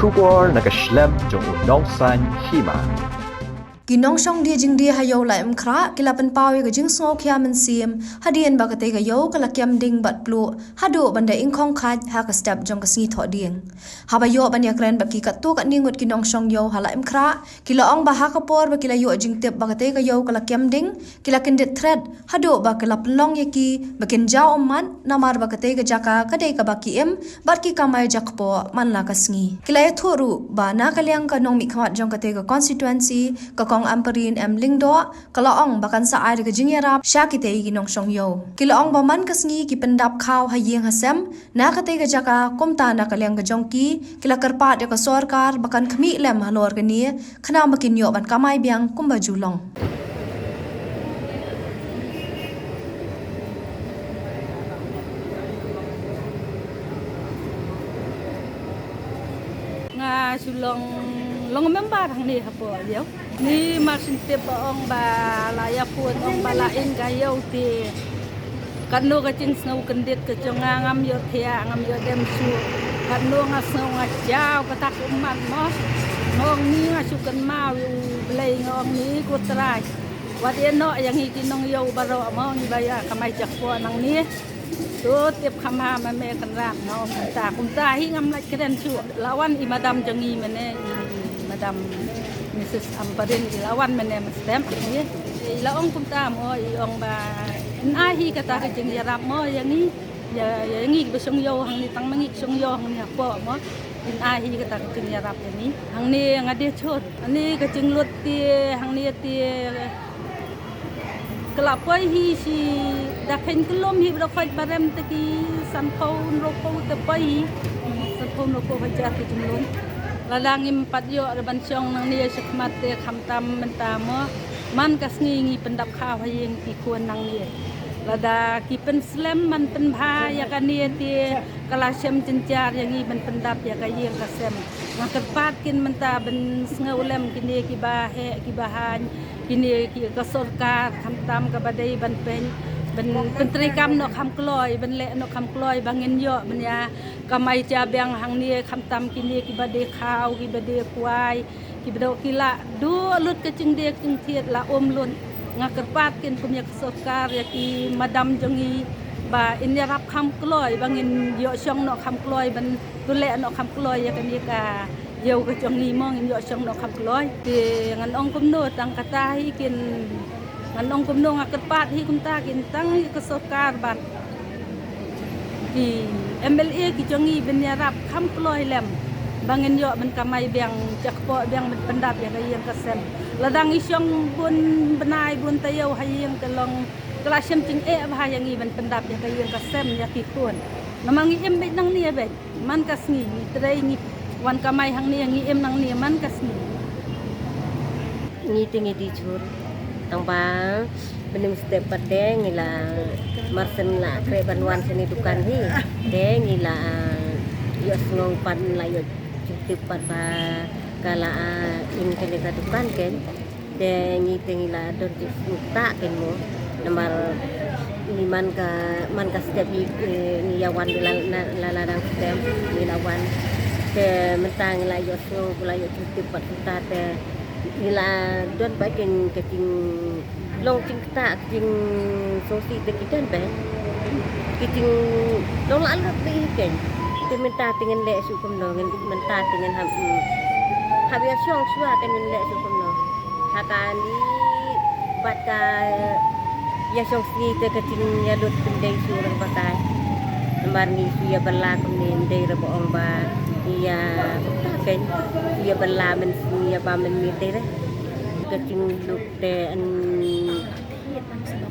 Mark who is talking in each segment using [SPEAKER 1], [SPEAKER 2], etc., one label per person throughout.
[SPEAKER 1] Shubor nakaslem jong unongsan hima.
[SPEAKER 2] Ginong song dia jing dia hayo la emkra kila pen pawi ga jing sngo kya men sim hadien ba kate ga yo kala kyam ding bat plu hado banda ingkong khat ha ka step jong ka sngi tho ding ha ba yo ban ya kren ba ki ka tu ka ningut ginong song yo hala emkra kila ong ba ha ka por ba kila yo jing tep ba kate ga yo kala kyam ding kila ken det thread hado ba kala plong ye ki ba ken jaw man namar ba kate ga jaka ka de ka ba ki em bar ki ka mai jak po man la ka sngi kila ye thoru ba na kalyang ka nong mi khawat jong kate ga constituency ka kong amparin em lingdo kalaong bakan sa ai ga jingyarap syakite ginong song yo kilaong baman kasngi ki pendap khaw hayeng hasem na kate ga jaka komta na kalyang ga jongki kila karpat ya ka sarkar bakan khmi lem halor ga ni khana makin yo ban kamai biang kumba julong
[SPEAKER 3] nga sulong long member hang ni hapo yo ni masin te ong ba la ya pun ong ba la in ga yo ti kanu ka chin snow kendit ka jonga ngam yo thia ngam yo dem su kanu nga snow nga jaw ka tak umat mo ngong ni nga su kan ma yu blei ngong ni ko trai wat ye no yang hi kinong yo baro mo ni ba ya kamai jak po nang ni tu tiap khama ma me kan rak no kumta hi ngam la kren su lawan i madam jangi mene madam Mrs. Amparin ilawan mene stem ni ilaong kumta mo iong ba na hi kata ka jing yarap mo yangi yangi besong yo hang ni tang mangi song yo hang ni po mo na hi kata ka jing yarap yani hang ni ngade chot ani ka jing lut ti hang ni ti kelapoi hi si dakhen kelom hi bro khoj barem te ki sanpon roko te pai sanpon roko hajar ki jumlon lalangim padyo reban syong nang ni sekmat te khamtam mentamo man kasngi ngi pendap khaw hayeng ki kuan nang ni lada ki pen slam man pen bha ya kan ni ti kala sem jenjar yang ngi ben pendap ya ka yeng ka sem ngakat pat kin menta ben sngaulem kini ki ba he ki bahan kini ki ka sarkar khamtam ka badai ban pen ben menteri kam no kham kloi ben le no kham kloi bangin yo ben ya kamai cha bang hang ni khamtam kini ki bade khaw ki bade kwai ki bado kila du lut ke ching de ching thiet la om lun ngakat pat kin pum ya sarkar ya ki madam jongi ba in ya rap kham kloi bangin yo syong no kham kloi ben tu le no kham kloi ya kan ni ka yo ka jongi mong in yo syong no kham kloi ti ngan ong kum no tang kata hi kin nganong kumno nga kerpat hi kumta kintang ke sarkar bat ki MLA ki jongi ben yarap kham kloi lem bangin yo ben kamai biang jakpo biang ben pendap ya yang kasem ladang isyong bun benai bun tayo hayeng telong kelasem cing bah yang i ben pendap ya yang kasem ya ki kun namangi em bet nang ni bet man kasni ni trai ni wan kamai hang ni yang i em nang ni man kasni
[SPEAKER 4] ni tingi di chur tang ba benim step pade ngila marsen la kre banwan seni dukan hi de ngila yo snong pan la yo tip pat ba kala in kene ka dukan ken de ngi ngila don ti ta ken mo namar ni man ka step ni yawan la dang step ni lawan ke mentang la yo snong la yo tip pat ta te nila don ba ken keting long ching ta ching sosi te kitan ba kiting long la lut bi ken te menta tingen le su kum no ngen menta tingen ha ya syong swa ken le su kum no hakani bat ka ya syong si te keting ya lut pendeng su rang patai namar ni su ya bala kum ni ndei ra boong ba ya ken ya bala men ya ba men mi te re keting luk te an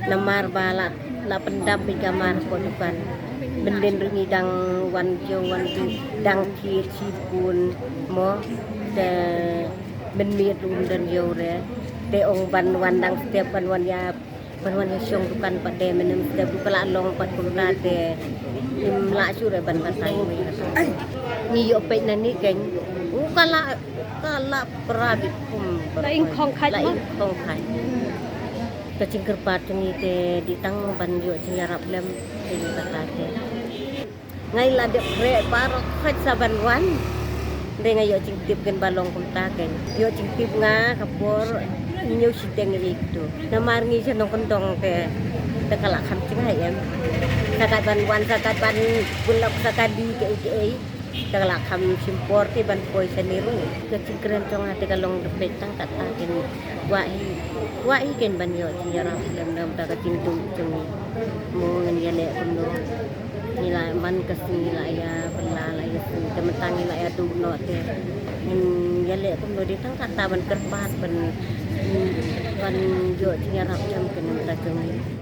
[SPEAKER 4] namar bala la pendam bi kamar ko depan benden ringi dang wan jo wan tu dang thi chi pun mo te ben mi dun dan yo re te ong ban wan dang setiap ban ya syong dukan pade menem te bukala long pat pula te im la su re ban pasai ni yo pe na ni ken kala perabit
[SPEAKER 3] lain khong khai
[SPEAKER 4] lain khong khai kecing kerpat ni te ditang ban yo ciarap lem ini kata te ngai la de pre paro khat saban wan dengan yo cingtip kan balong kumta kan yo cingtip nga kapor inyo sideng itu namarngi sa nong kentong te tekalak ham cingay em sakat ban sakat ban bulak sakadi ke tekalak ham simpor ti ban poi seniru ke cingkren cong ate kalong depet tang kata ken wai ken ban yo ciara lem dam ta ka cingtung cung mo ngan yale kuno nila man kasi nila ya belala ya tementang nila ya duno te yale kuno di tang kata ban kerbat ban yo ciara jam ken ta cung